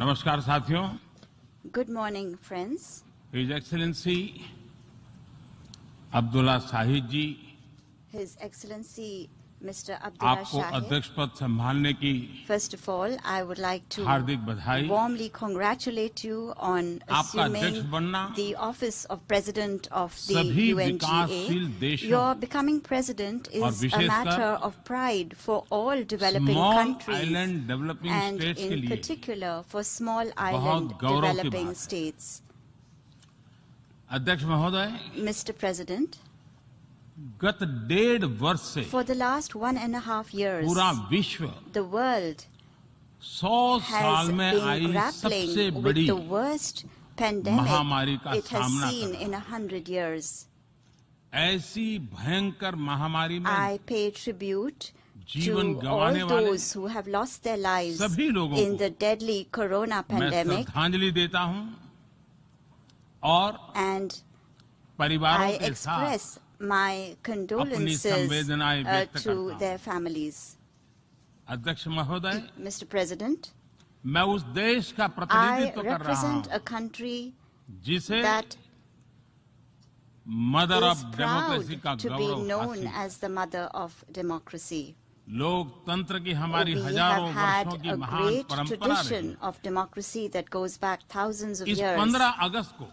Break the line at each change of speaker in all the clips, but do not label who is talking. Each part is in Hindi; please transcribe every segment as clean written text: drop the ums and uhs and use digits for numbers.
नमस्कार साथियों।
Good morning, friends.
His Excellency Abdulla Shahid जी,
His Excellency Mr. Abdullah
आपको
Shahid.
अध्यक्ष पद संभालने की
First of all, I would like to
हार्दिक बधाई।
warmly congratulate you on
आपका अध्यक्ष
assuming
बनना
the office of President of the
सभी
UNGA.
विकासशील देशों
Your becoming president
और
is a
विशेषकर
matter of pride for all developing
small
countries
island developing
and
states के
in
लिए
particular for small
बहुत
island
गौरव की
developing
बात है।
states.
अध्यक्ष महोदय,
Mr. President,
गत 1.5 वर्ष से
for the last 1.5 years,
पूरा विश्व
the world
100 साल
has
में
been
आई
grappling
सबसे
with
बड़ी
the worst pandemic
महामारी का
it has
सामना
seen
कर
in 100 years.
ऐसी भयंकर महामारी में
I pay tribute
जीवन
to
गंवाने
all
वाले
those who have lost their lives
सभी लोगों
in
को
the deadly corona
मैं
pandemic,
श्रद्धांजलि देता हूं और
and
परिवारों
I
के साथ
express my condolences
संवेदनाएं व्यक्त
to
करता
their families.
अध्यक्ष महोदय,
Mr. President,
मैं उस देश का
I
प्रतिनिधित्व कर रहा
represent
हूं
a country
जिसे
that
mother
is
of democracy का
proud to be
Gaurav
known
हासिल।
as the mother of democracy.
लोकतंत्र की हमारी
We
हजारों
have had
वर्षों की
a
महान
great
परंपरा
tradition
रही।
of democracy that goes back thousands of
इस
years.
15 अगस्त को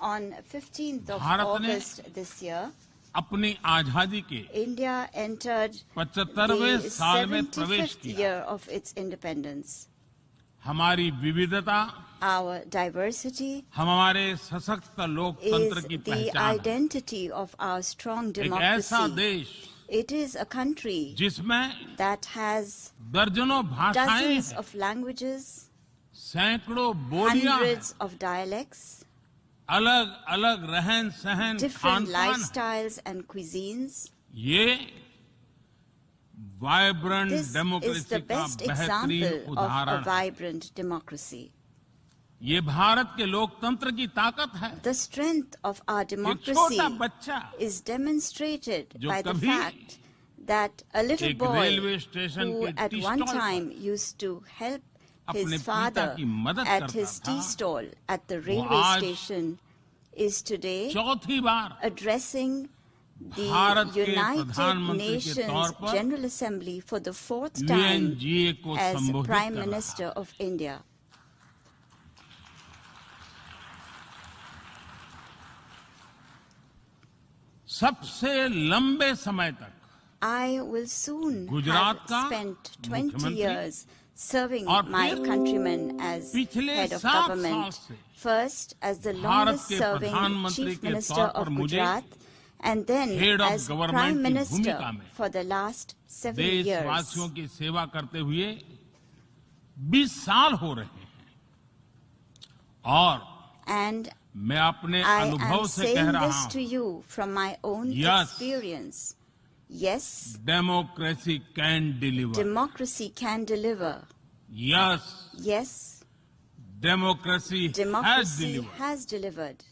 On 15th of
भारत ने
August this year,
अपनी आजादी के
India entered
75वें
the
साल में प्रवेश
75th
किया।
year of its independence.
हमारी विविधता
Our diversity
हमारे सशक्त लोकतंत्र
is
की
the
पहचान है।
identity of our strong
एक ऐसा
democracy.
देश
It is a country
जिसमें
that has
दर्जनों भाषाएं
dozens
हैं,
of languages,
सैकड़ों बोलियां हैं,
hundreds of dialects,
अलग अलग रहन सहन
different
खान पान।
lifestyles and cuisines.
ये vibrant
This is
democracy
the
का
best
बेहतरीन
example of a
उदाहरण है।
vibrant democracy.
ये भारत के लोकतंत्र की ताकत है।
The strength of our
एक
democracy
छोटा बच्चा
is demonstrated
जो
by the
कभी
fact that a little
एक
boy
रेलवे स्टेशन
who
के
at
टी
one
स्टॉल पर
time used to help
अपने
his
पिता
father
की मदद
at
करता
his
था,
tea stall at the railway
आज
station is today
चौथी बार
addressing
भारत
the
के
United
प्रधानमंत्री के
Nations
तौर पर
General Assembly for the fourth time
UNGA को
as
संबोधित
Prime
कर रहा
Minister
है।
of India.
सबसे लंबे समय तक
I will soon
Gujarat
have
का
spent 20
मुख्यमंत्री
years serving
और
my
फिर
countrymen as
पिछले
head of
7 साल
government.
से
First as the
Bharat
longest
के
serving
प्रधानमंत्री
Chief
के
Minister
तौर
of
पर मुझे
Gujarat and then
Head of
as
Government
Prime
की
Minister
भूमिका में
for the last 7 years.
देशवासियों की सेवा करते हुए 20 साल हो रहे हैं और
And
मैं अपने
I
अनुभव
am
से कह
saying
रहा
this to
हूं,
you from my own
Yes.
experience. Yes,
democracy can deliver.
democracy can deliver.
Yes,
Yes,
democracy has
democracy
deliver.
has delivered.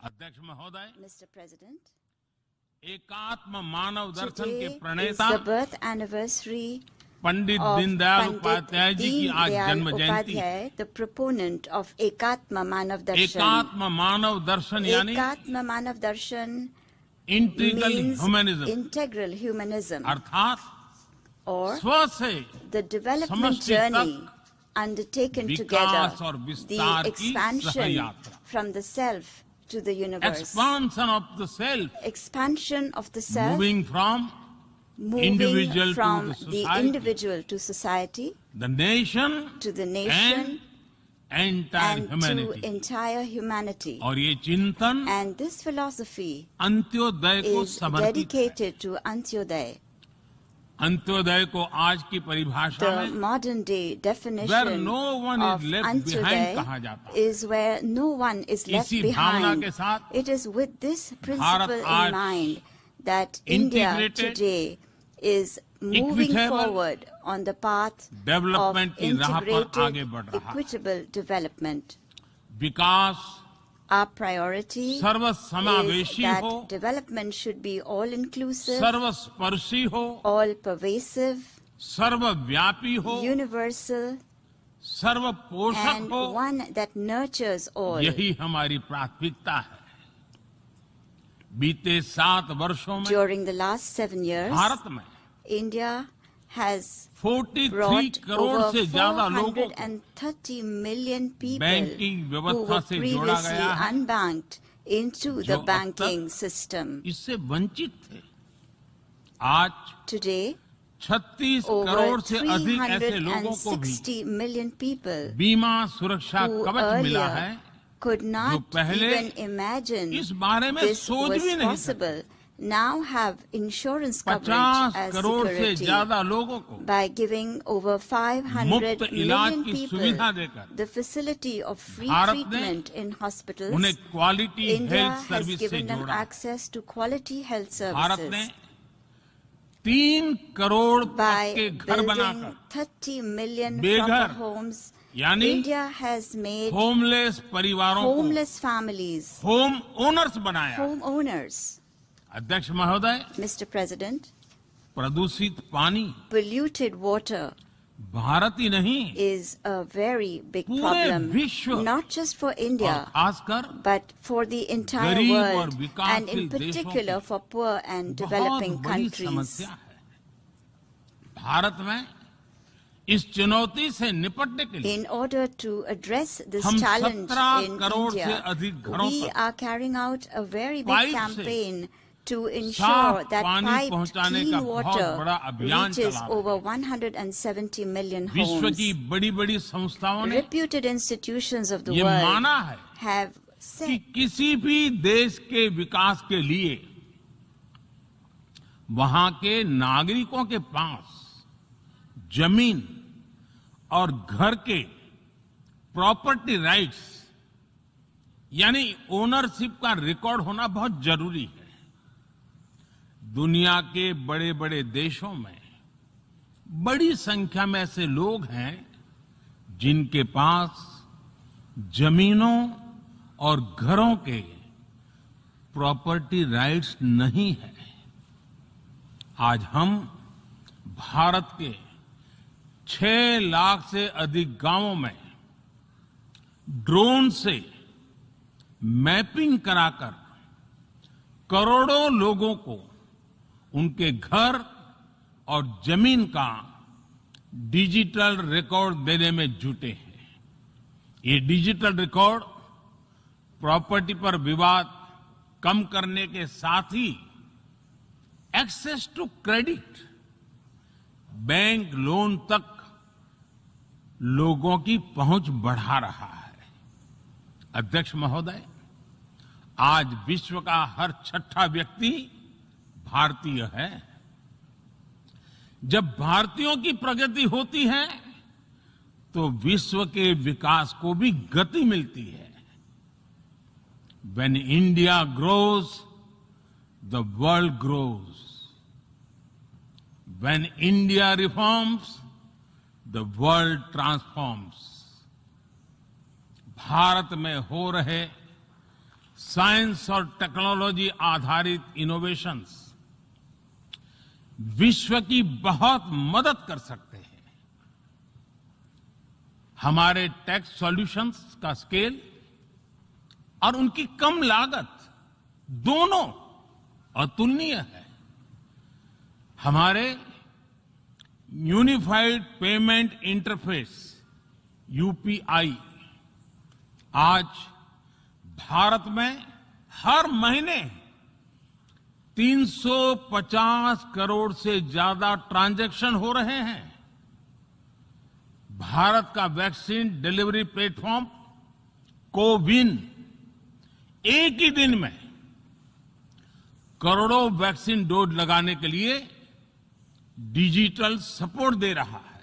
अध्यक्ष महोदय,
Mr. President,
एकात्म मानव दर्शन
today
के
is
प्रणेता
the birth anniversary
Pandit
of
Deendayal
Pandit
Upadhyay ji की आज
Deen
जन्म
Dayal
जयंती है।
Upadhyay, the proponent of Ekatma Manav Darshan.
एकात्म मानव दर्शन यानी
Ekatma Manav Darshan
integral
means
humanism,
integral humanism,
अर्थात
or
स्व से
the development
समष्टि
journey
तक
undertaken
विकास
together,
और
the
विस्तार की
expansion
सहयात्रा।
from the self to the universe,
expansion of the self,
expansion of the self,
moving from
moving
individual to
from
the
the
society,
individual to society,
the nation
to the nation,
and entire
and to
humanity।
entire humanity.
और ये चिंतन
And this philosophy
अंत्योदय को
is
समर्पित है।
dedicated to Antyodaya.
अंत्योदय को आज की परिभाषा
The
में
modern day
where
definition
no one is
of
left behind कहा
Antyodaya
जाता है।
is where no one is left
इसी भावना
behind.
के साथ
It is with this principle
आज
in mind that India
integrated,
today is moving
equitable
forward on the path of
development की राह पर आगे
integrated,
बढ़ रहा है।
equitable development.
Vikas
Our priority is
सर्वसमावेशी हो,
that development should be all-inclusive,
सर्वस्पर्शी हो,
all-pervasive,
सर्वव्यापी हो,
universal,
सर्व पोषक
and
हो,
one that nurtures all.
यही हमारी प्राथमिकता है। बीते 7 वर्षों में
During the last 7 years,
Bharat में
India has
43
brought
crore
over
से ज्यादा लोगों को
430 million people
बैंकिंग
who
व्यवस्था
were
से जोड़ा
previously
गया है,
unbanked into
जो
the
अब
banking
तक
system.
इससे वंचित थे। आज
Today,
36
over
करोड़ से अधिक ऐसे लोगों को भी
360 million people
बीमा सुरक्षा
who
कवच मिला
earlier
है,
could not
पहले
even imagine
इस बारे में
this
सोच
was
भी नहीं
possible, now have insurance coverage
50
as
crore से
security.
ज्यादा लोगों को
By giving over 500
मुफ्त इलाज
million
की
people
सुविधा देकर
the facility of free
Bharat ने
treatment in hospitals,
उन्हें quality
India
health
has
service से
given them
जोड़ा।
access to quality health
Bharat ने
services
3 करोड़ तक
by
के घर
building
बनाकर
30 million
बेघर,
proper homes.
यानी
India has made
होमलेस परिवारों को
homeless families
होम ओनर्स बनाया।
homeowners.
अध्यक्ष महोदय,
Mr. President,
प्रदूषित पानी
polluted water
भारत ही नहीं,
is a very big
पूरे
problem,
विश्व
not just for
और
India,
खासकर
but for the entire
गरीब और
world, and in
विकासशील देशों
particular
की
for poor and
बहुत
developing
बड़ी
countries.
समस्या है। भारत में इस चुनौती से निपटने के लिए
In order to address this
हम
challenge
17
in
करोड़ से
India,
अधिक घरों
we
तक
are carrying out a very big
pipe से
campaign to ensure
साफ
that
पानी
piped
पहुंचाने का
clean
बहुत
water
बड़ा अभियान
reaches
चला रहे हैं।
over 170 million
विश्व
homes.
की बड़ी-बड़ी संस्थाओं ने
Reputed institutions of the
ये
world
माना है
have
कि
said
किसी भी देश के विकास के लिए वहां के नागरिकों के पास जमीन और घर के प्रॉपर्टी राइट्स यानी ओनरशिप का रिकॉर्ड होना बहुत जरूरी है। दुनिया के बड़े-बड़े देशों में बड़ी संख्या में ऐसे लोग हैं जिनके पास जमीनों और घरों के प्रॉपर्टी राइट्स नहीं है। आज हम भारत के 6 लाख से अधिक गांवों में ड्रोन से मैपिंग कराकर करोड़ों लोगों को उनके घर और जमीन का डिजिटल रिकॉर्ड देने में जुटे हैं। ये डिजिटल रिकॉर्ड प्रॉपर्टी पर विवाद कम करने के साथ ही access to credit, bank loan तक लोगों की पहुंच बढ़ा रहा है। अध्यक्ष महोदय, आज विश्व का हर 6ठा व्यक्ति भारतीय है। जब भारतीयों की प्रगति होती है तो विश्व के विकास को भी गति मिलती है। When India grows, the world grows. When India reforms, the world transforms. Bharat में हो रहे साइंस और टेक्नोलॉजी आधारित इनोवेशंस विश्व की बहुत मदद कर सकते हैं। हमारे टेक सॉल्यूशंस का स्केल और उनकी कम लागत दोनों अतुलनीय है। हमारे यूनिफाइड पेमेंट इंटरफेस यूपीआई आज भारत में हर महीने 350 करोड़ से ज्यादा ट्रांजैक्शन हो रहे हैं। भारत का वैक्सीन डिलीवरी प्लेटफॉर्म कोविन एक ही दिन में करोड़ों वैक्सीन डोज लगाने के लिए डिजिटल सपोर्ट दे रहा है।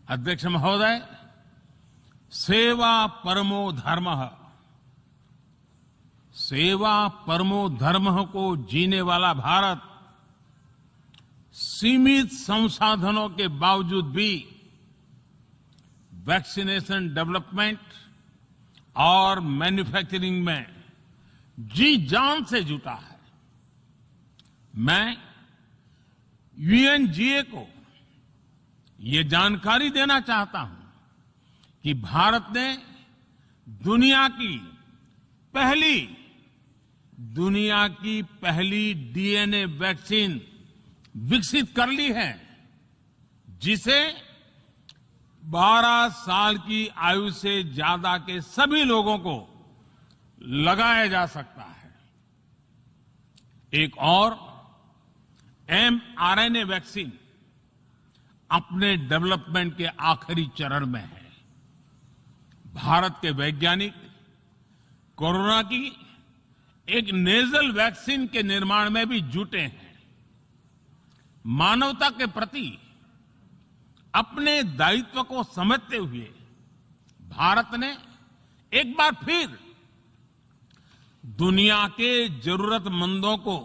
अध्यक्ष महोदय, सेवा परमो धर्मः, सेवा परमो धर्मः को जीने वाला भारत सीमित संसाधनों के बावजूद भी वैक्सीनेशन डेवलपमेंट और मैन्युफैक्चरिंग में जी जान से जुटा है। मैं यूएनजीए को ये जानकारी देना चाहता हूं कि भारत ने दुनिया की पहली डीएनए वैक्सीन विकसित कर ली है, जिसे 12 साल की आयु से ज्यादा के सभी लोगों को लगाया जा सकता है। एक और mRNA वैक्सीन अपने डेवलपमेंट के आखिरी चरण में है। भारत के वैज्ञानिक कोरोना की एक नेजल वैक्सीन के निर्माण में भी जुटे हैं। मानवता के प्रति अपने दायित्व को समझते हुए भारत ने एक बार फिर दुनिया के जरूरतमंदों को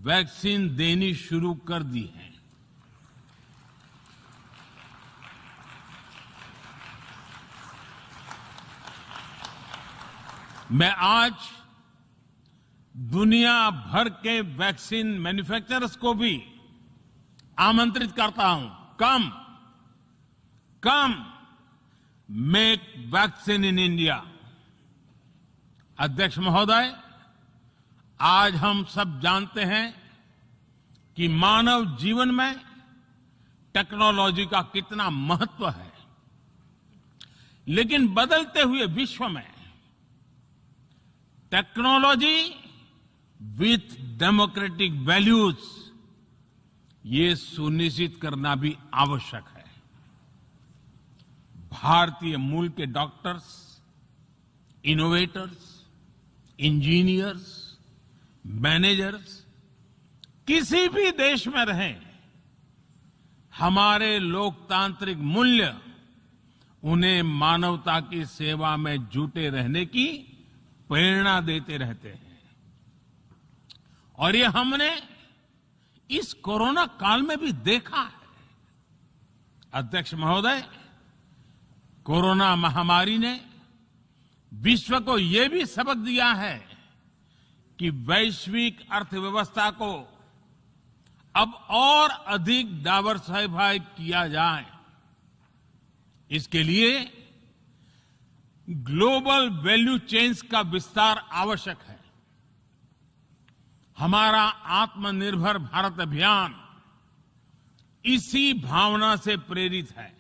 वैक्सीन देनी शुरू कर दी है। मैं आज दुनिया भर के वैक्सीन मैन्युफैक्चरर्स को भी आमंत्रित करता हूं, कम मेक वैक्सीन इन इंडिया। अध्यक्ष महोदय, आज हम सब जानते हैं कि मानव जीवन में टेक्नोलॉजी का कितना महत्व है, लेकिन बदलते हुए विश्व में टेक्नोलॉजी विथ डेमोक्रेटिक वैल्यूज, ये सुनिश्चित करना भी आवश्यक है। भारतीय मूल के डॉक्टर्स, इनोवेटर्स, इंजीनियर्स, मैनेजर्स किसी भी देश में रहें, हमारे लोकतांत्रिक मूल्य उन्हें मानवता की सेवा में जुटे रहने की प्रेरणा देते रहते हैं। और ये हमने इस कोरोना काल में भी देखा है। अध्यक्ष महोदय, कोरोना महामारी ने विश्व को यह भी सबक दिया है कि वैश्विक अर्थव्यवस्था को अब और अधिक डाइवर्सिफाई किया जाए। इसके लिए ग्लोबल वैल्यू चेन्स का विस्तार आवश्यक है। हमारा आत्मनिर्भर भारत अभियान इसी भावना से प्रेरित है।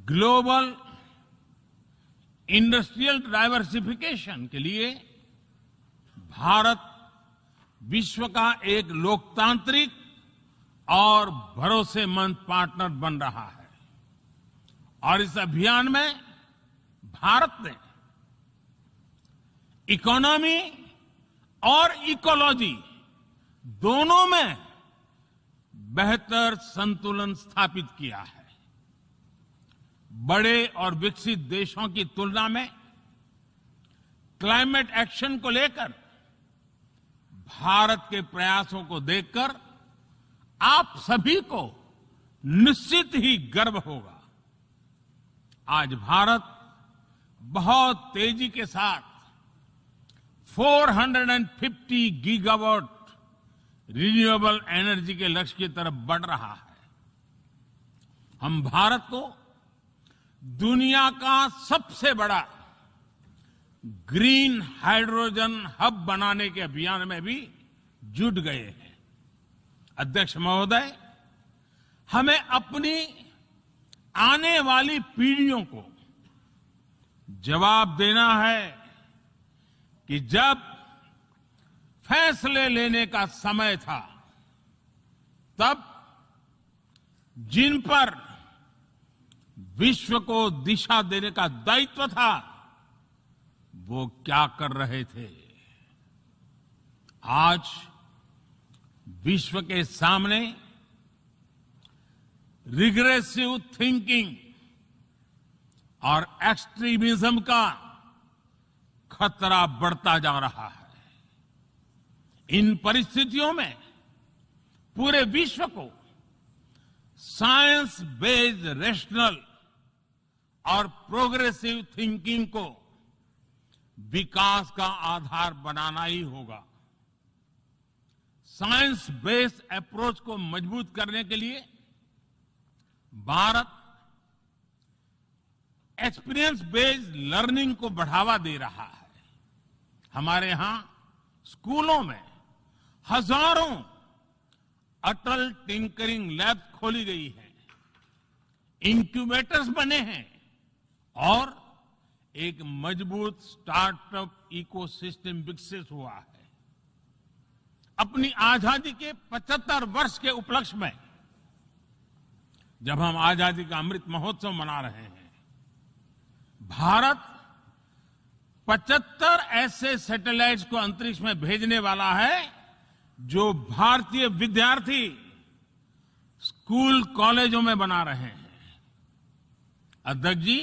ग्लोबल इंडस्ट्रियल डाइवर्सिफिकेशन के लिए भारत विश्व का एक लोकतांत्रिक और भरोसेमंद पार्टनर बन रहा है। और इस अभियान में भारत ने इकोनॉमी और इकोलॉजी दोनों में बेहतर संतुलन स्थापित किया है। बड़े और विकसित देशों की तुलना में क्लाइमेट एक्शन को लेकर भारत के प्रयासों को देखकर आप सभी को निश्चित ही गर्व होगा। आज भारत बहुत तेजी के साथ 450 गीगावाट रिन्यूएबल एनर्जी के लक्ष्य की तरफ बढ़ रहा है। हम भारत को दुनिया का सबसे बड़ा ग्रीन हाइड्रोजन हब बनाने के अभियान में भी जुट गए हैं। अध्यक्ष महोदय, हमें अपनी आने वाली पीढ़ियों को जवाब देना है कि जब फैसले लेने का समय था, तब जिन पर विश्व को दिशा देने का दायित्व था, वो क्या कर रहे थे। आज विश्व के सामने रिग्रेसिव थिंकिंग और एक्सट्रीमिज्म का खतरा बढ़ता जा रहा है। इन परिस्थितियों में पूरे विश्व को साइंस बेस्ड रेशनल और प्रोग्रेसिव थिंकिंग को विकास का आधार बनाना ही होगा। साइंस बेस्ड अप्रोच को मजबूत करने के लिए भारत एक्सपीरियंस बेस्ड लर्निंग को बढ़ावा दे रहा है। हमारे यहां स्कूलों में हजारों अटल टिंकरिंग लैब खोली गई है, इंक्यूबेटर्स बने हैं और एक मजबूत स्टार्टअप इकोसिस्टम विकसित हुआ है। अपनी आजादी के 75 वर्ष के उपलक्ष्य में जब हम आजादी का अमृत महोत्सव मना रहे हैं, भारत 75 ऐसे सैटेलाइट्स को अंतरिक्ष में भेजने वाला है जो भारतीय विद्यार्थी स्कूल कॉलेजों में बना रहे हैं। अध्यक्ष जी,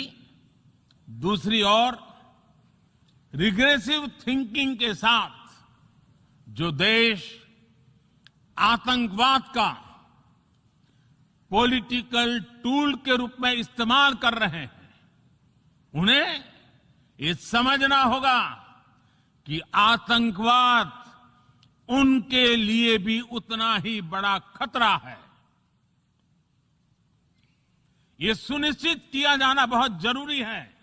दूसरी ओर रिग्रेसिव थिंकिंग के साथ जो देश आतंकवाद का पॉलिटिकल टूल के रूप में इस्तेमाल कर रहे हैं, उन्हें ये समझना होगा कि आतंकवाद उनके लिए भी उतना ही बड़ा खतरा है। ये सुनिश्चित किया जाना बहुत जरूरी है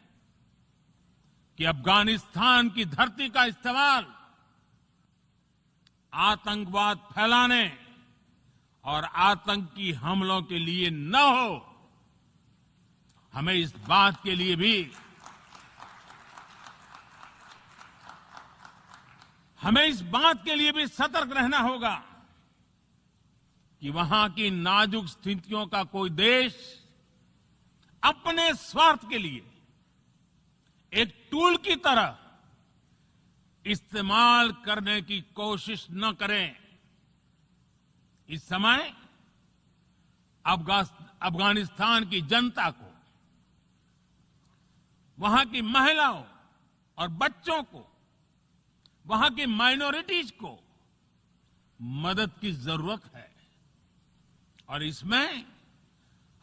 कि अफगानिस्तान की धरती का इस्तेमाल आतंकवाद फैलाने और आतंकी हमलों के लिए न हो। हमें इस बात के लिए भी सतर्क रहना होगा कि वहां की नाजुक स्थितियों का कोई देश अपने स्वार्थ के लिए एक टूल की तरह इस्तेमाल करने की कोशिश न करें। इस समय अफगानिस्तान की जनता को, वहां की महिलाओं और बच्चों को, वहां की माइनॉरिटीज को मदद की जरूरत है और इसमें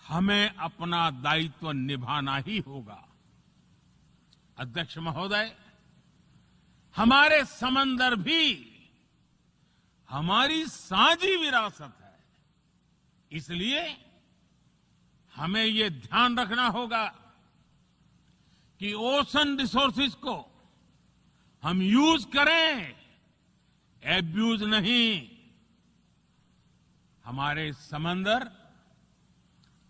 हमें अपना दायित्व निभाना ही होगा। अध्यक्ष महोदय, हमारे समंदर भी हमारी साझी विरासत है, इसलिए हमें ये ध्यान रखना होगा कि ओशन रिसोर्सेज को हम यूज करें, एब्यूज नहीं। हमारे समंदर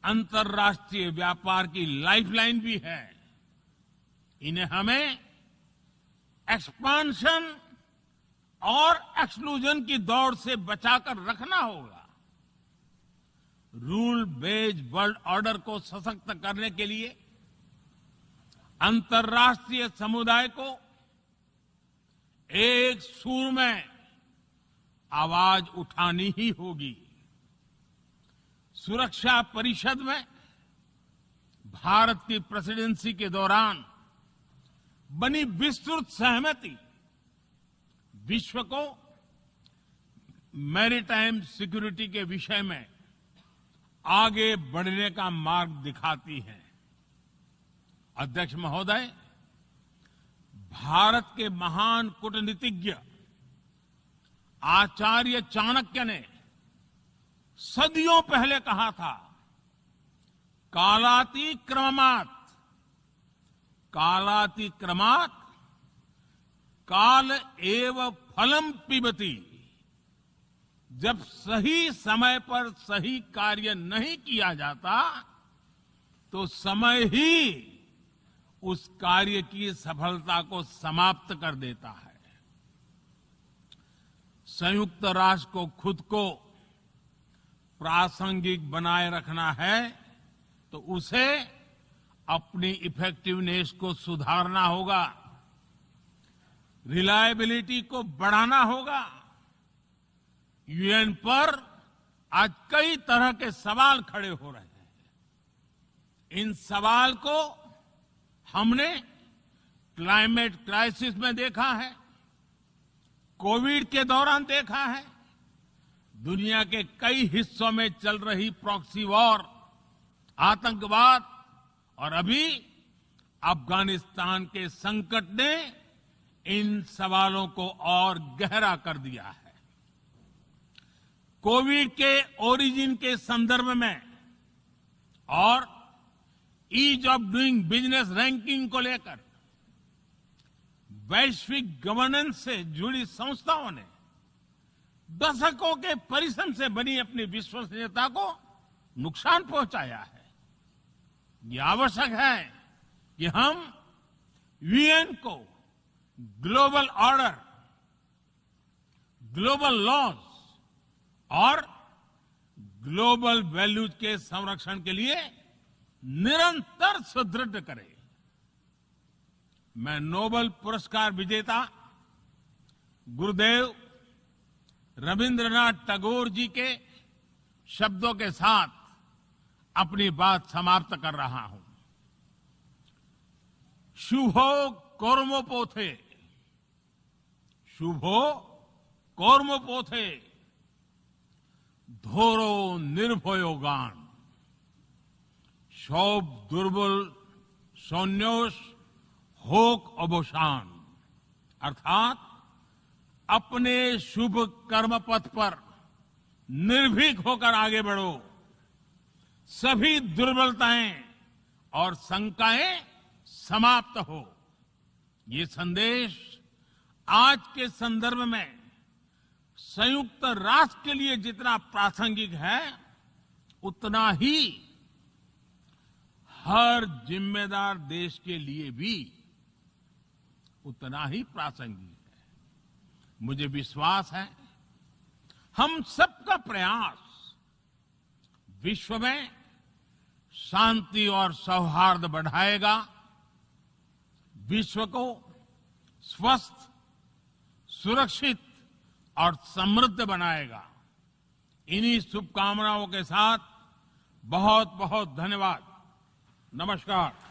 अंतर्राष्ट्रीय व्यापार की लाइफलाइन भी है। इन्हें हमें एक्सपांशन और एक्सक्लूजन की दौड़ से बचाकर रखना होगा। रूल बेस्ड वर्ल्ड ऑर्डर को सशक्त करने के लिए अंतर्राष्ट्रीय समुदाय को एक सुर में आवाज उठानी ही होगी। सुरक्षा परिषद में भारत की प्रेसिडेंसी के दौरान बनी विस्तृत सहमति विश्व को मैरीटाइम सिक्योरिटी के विषय में आगे बढ़ने का मार्ग दिखाती है। अध्यक्ष महोदय, भारत के महान कूटनीतिज्ञ आचार्य चाणक्य ने सदियों पहले कहा था, कालातिक्रमात् काल एव फलम पिबति। जब सही समय पर सही कार्य नहीं किया जाता तो समय ही उस कार्य की सफलता को समाप्त कर देता है। संयुक्त राष्ट्र को खुद को प्रासंगिक बनाए रखना है तो उसे अपनी इफेक्टिवनेस को सुधारना होगा, रिलायबिलिटी को बढ़ाना होगा। यूएन पर आज कई तरह के सवाल खड़े हो रहे हैं। इन सवाल को हमने क्लाइमेट क्राइसिस में देखा है, कोविड के दौरान देखा है, दुनिया के कई हिस्सों में चल रही प्रॉक्सी वॉर, आतंकवाद और अभी अफगानिस्तान के संकट ने इन सवालों को और गहरा कर दिया है। कोविड के ओरिजिन के संदर्भ में और ease of doing business ranking को लेकर वैश्विक गवर्नेंस से जुड़ी संस्थाओं ने दशकों के परिश्रम से बनी अपनी विश्वसनीयता को नुकसान पहुंचाया है। ये आवश्यक है कि हम यूएन को ग्लोबल ऑर्डर, ग्लोबल लॉज और ग्लोबल वैल्यूज के संरक्षण के लिए निरंतर सुदृढ़ करें। मैं नोबेल पुरस्कार विजेता गुरुदेव रविंद्रनाथ टैगोर जी के शब्दों के साथ अपनी बात समाप्त कर रहा हूं। शुभो कर्मोपोथे, शुभो कर्मोपोथे, धोरो निर्भयो गान, सौब दुर्बल सौन्योष होक अबोशान। अर्थात अपने शुभ कर्म पथ पर निर्भीक होकर आगे बढ़ो, सभी दुर्बलताएं और शंकाएं समाप्त हो। ये संदेश आज के संदर्भ में संयुक्त राष्ट्र के लिए जितना प्रासंगिक है, उतना ही हर जिम्मेदार देश के लिए भी उतना ही प्रासंगिक है। मुझे विश्वास है हम सबका प्रयास विश्व में शांति और सौहार्द बढ़ाएगा, विश्व को स्वस्थ, सुरक्षित और समृद्ध बनाएगा। इन्हीं शुभकामनाओं के साथ बहुत बहुत धन्यवाद। नमस्कार।